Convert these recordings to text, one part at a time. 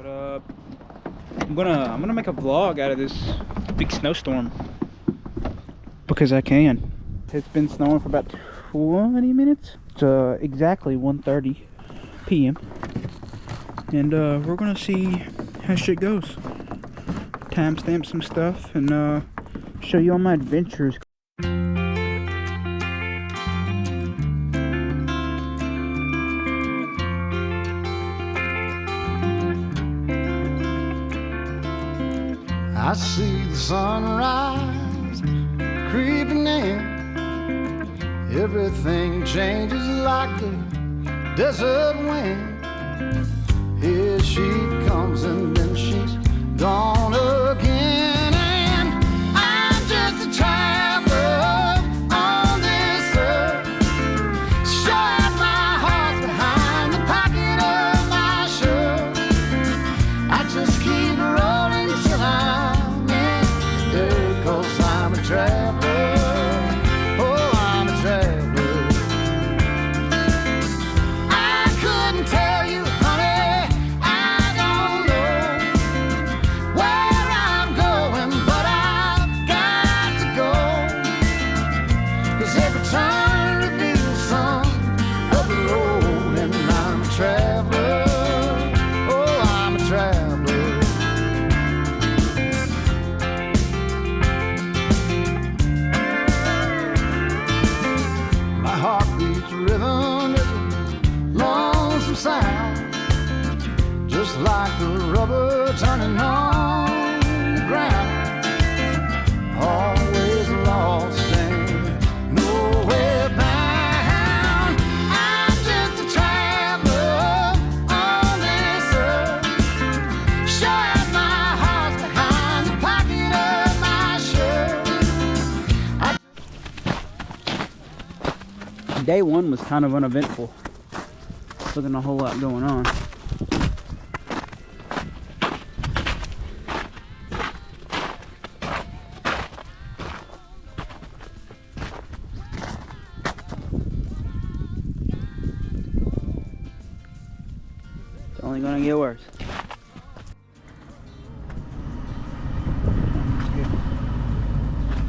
But I'm gonna make a vlog out of this big snowstorm because I can. It's been snowing for about 20 minutes. It's exactly 1:30 p.m. and we're gonna see how shit goes. Timestamp some stuff and show you all my adventures. I see the sunrise creeping in. Everything changes like the desert wind. Here she comes and then she's gone again. And I'm just a traveler on this earth. Shut my heart behind the pocket of my shirt. I just keep rolling till I'm in the dirt, 'cause I'm a traveler. Oh, I'm a traveler. I couldn't tell you, honey, I don't know where I'm going, but I've got to go. 'Cause every turn reveals some of the road, and I'm a traveler. Oh, I'm a traveler. My heart beats rhythm is a lonesome sound, just like the rubber turning on the ground. Always lost and nowhere bound. I'm just a traveler on this earth. Shut my heart behind the pocket of my shirt. Day one was kind of uneventful. Wasn't a whole lot going on. It's only gonna get worse.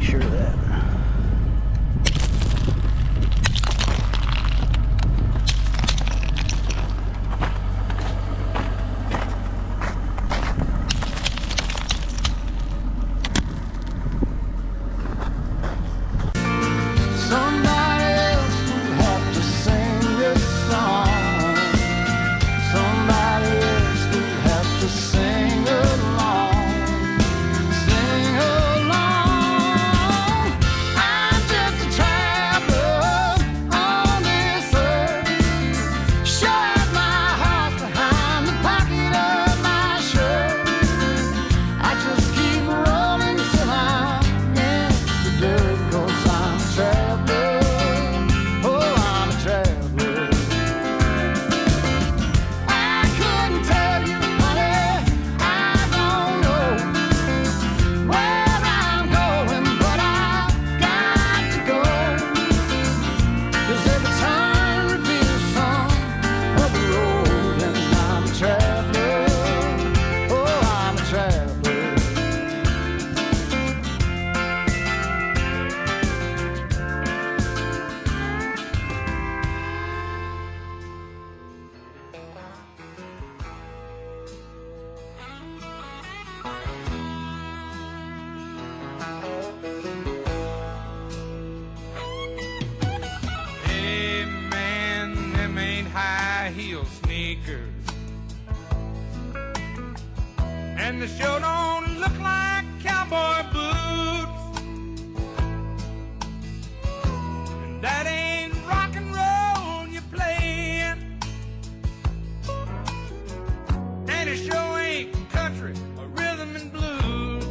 Sure of that. Somebody else will have to sing this song. Somebody else will have to sing along. Sing along. I'm just a traveler on this earth. Shut my heart behind the pocket of my shirt. I just keep rolling till I'm in the dirt, 'cause I'm a traveler. Oh, I'm a traveler. I couldn't tell you, honey, I don't know where I'm going, but I've got to go. 'Cause every turn reveals some of the road, and I'm a traveler. Oh, I'm a traveler. Hey man, them ain't high heel sneakers, and the show don't look like cowboy boots, and that ain't rock and roll you're playing, and it sure ain't country or rhythm and blues.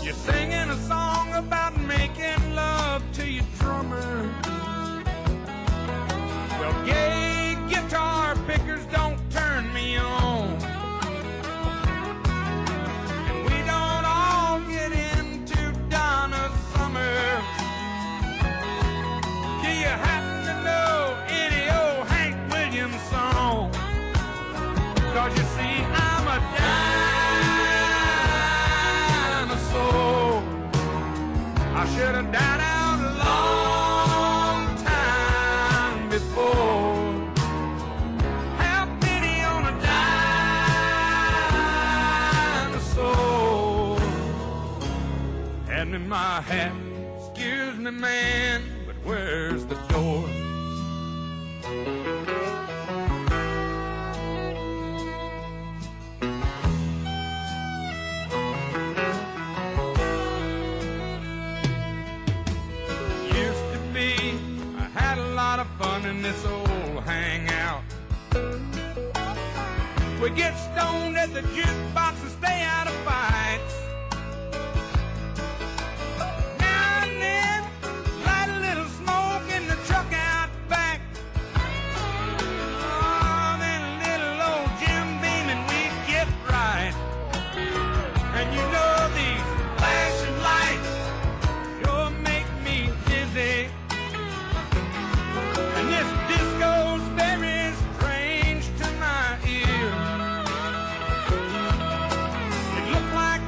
You're singing a song about making love to your drummer. Well, gay guitar pickers don't turn me on, and we don't all get into Donna Summer. Do you happen to know any old Hank Williams song? 'cause you see, I'm a dinosaur. I should have died out a long time before. Have pity on a dinosaur. Hand me my hat. Excuse me, man, but where's the door? Used to be, I had a lot of fun in this old hangout. We get stoned at the jukebox and stay out of fights.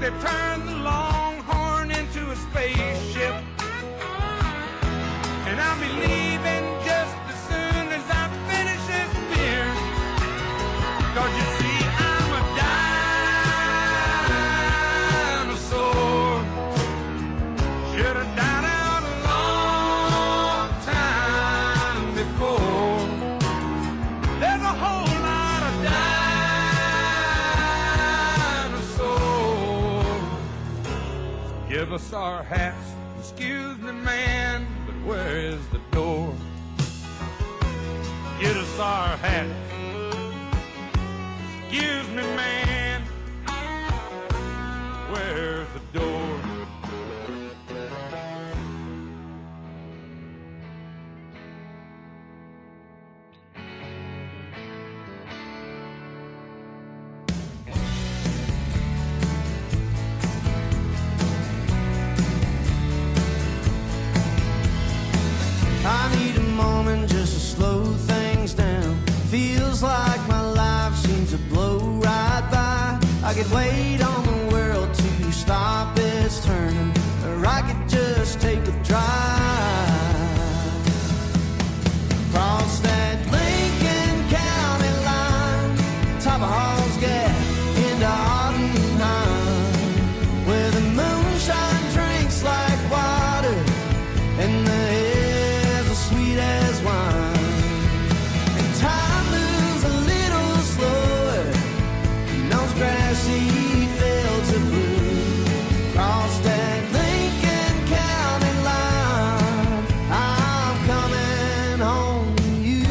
They turned the Longhorn into a spaceship, and I'll be leaving just as soon as I finish this beer. 'Cause you see, I'm a dinosaur. Should have died out a long time before. There's a whole lot of give us our hats. Excuse me, man, but where is the door? Get us our hats. Excuse me, man, where's the door? I need a moment just to slow things down. Feels like my life seems to blow right by. I could wait on the world to stop its turning, or I could just take a drive across that Lincoln County line, top of Hall's Gap into Ardenheim, where the moonshine drinks like water and the sweet as wine, and time moves a little slower in those grassy fields of blue. Cross that Lincoln County line, I'm coming home to you.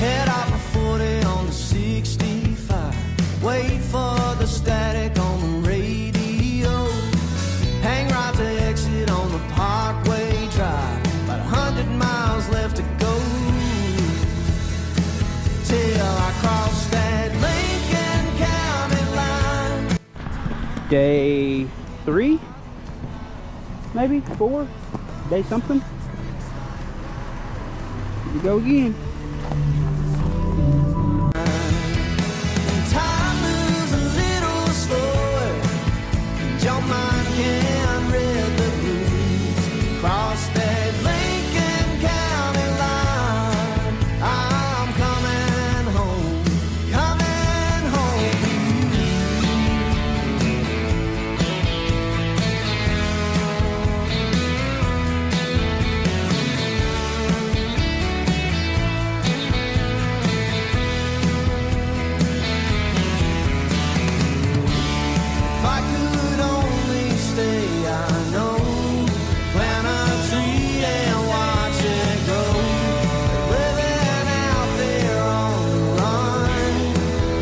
Head off a 40 on the 65, wait for the static on the radio, hang right to exit on the Parkway Drive, about 100 miles left to go, till I cross that Lincoln County line. Day 3, maybe 4, day something. Here we go again. Your mind can read the blues. Cross that Lincoln County line, I'm coming home, coming home. If I could only stay, I know, plant a tree and watch it grow. Living out there on the run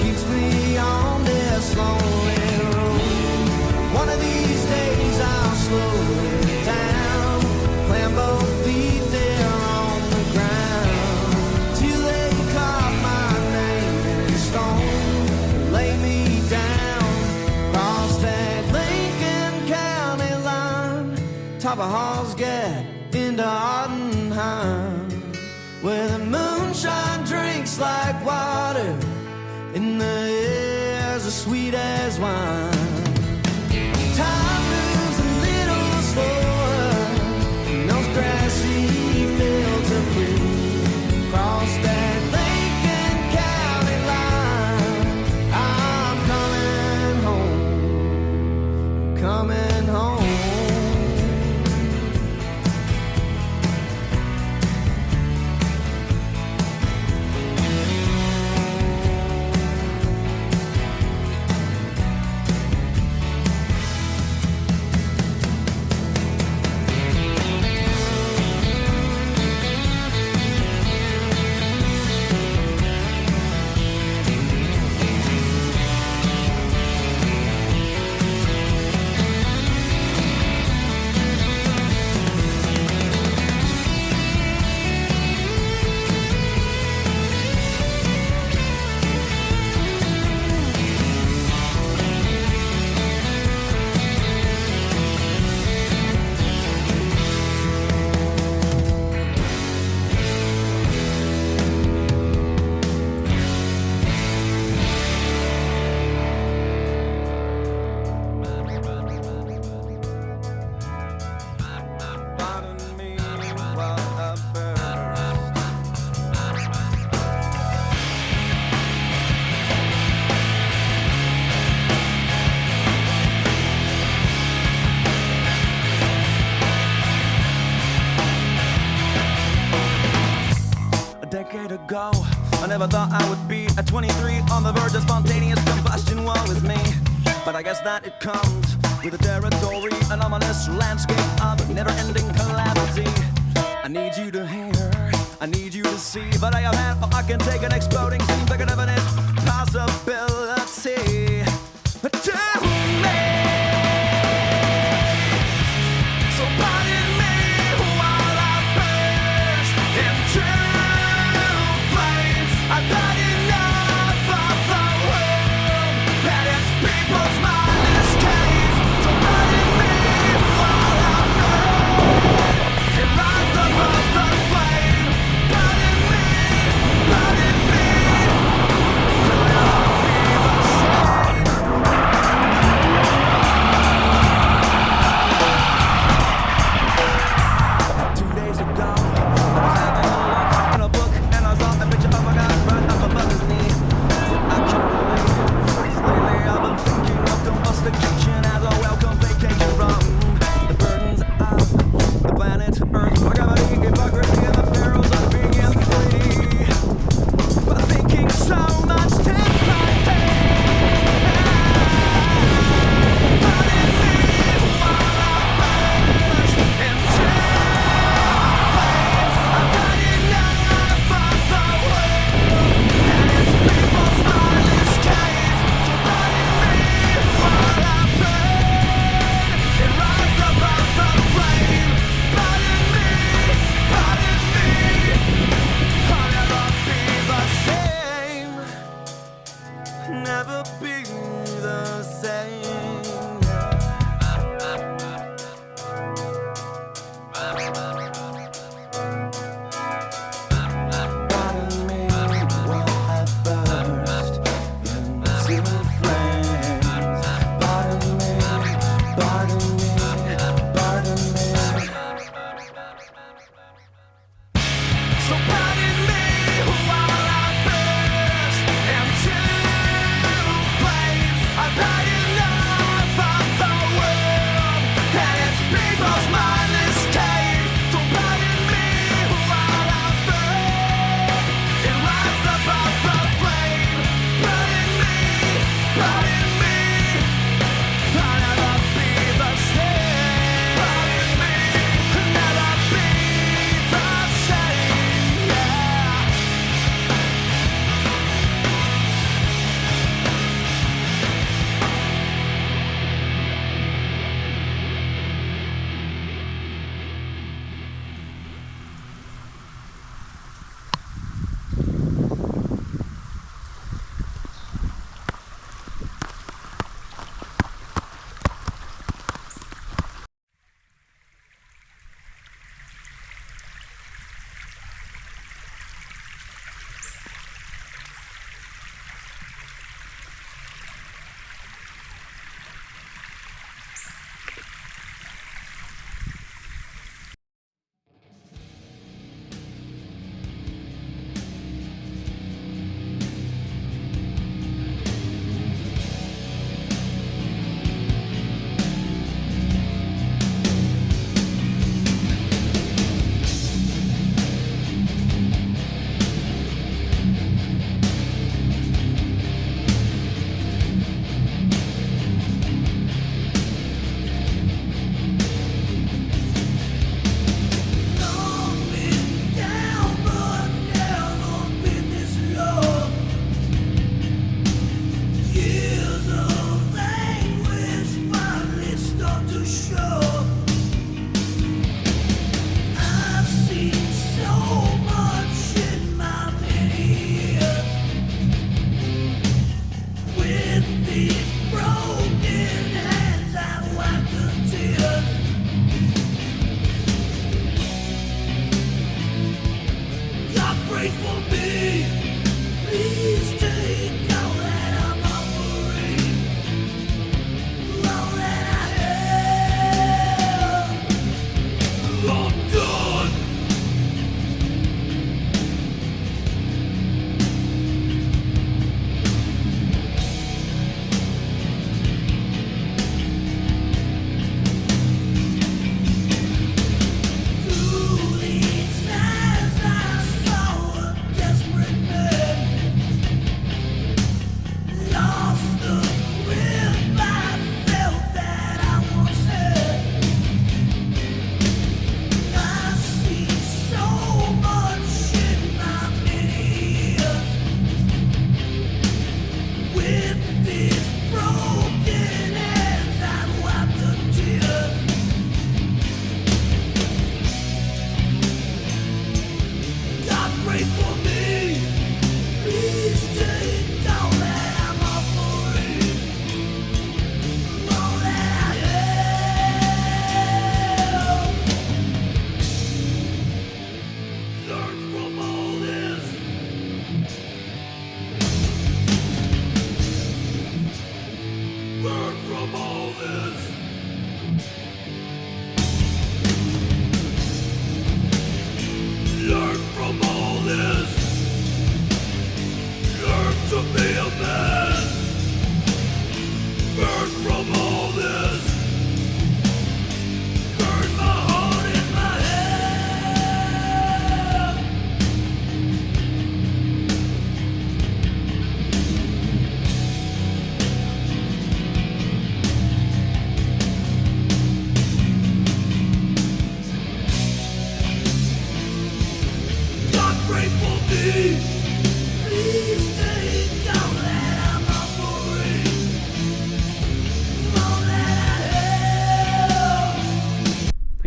keeps me on this lonely road. One of these days I'll slow it down, plant both feet there on the ground, till they carve my name in stone, lay me down. Cross that Lincoln County line, top of Hall's Gap in Ardenheim, where the moonshine drinks like water and the air's as sweet as wine. Time moves a little slower in those grassy fields of green. Cross that Lincoln County line, I'm coming home. Ago, I never thought I would be at 23 on the verge of spontaneous combustion. Woe is me, but I guess that it comes with the territory, an ominous landscape of never-ending calamity. I need you to hear, I need you to see, but I have had, I can take an exploding scene, figure of an possibility. But tell me, so pardon me while I burst into I've had enough of the world and its people's mindless games. So pardon me while I burn and rise above the flame. Pardon me, could it all be the same? 2 days ago, I was having a look in a book and I saw a picture of a guy right up above his knee. I can't believe lately I've been thinking of domestication as a welcome vacation from the burdens of the planet Earth, for gravity, hypocrisy, and the perils of being free. But thinking so much takes my never be the same. Pardon me while I burst into flames. Pardon me, pardon me, pardon me. So pardon me while I burst into flames. I've had enough of the world and its people's mindless games.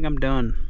I'm done.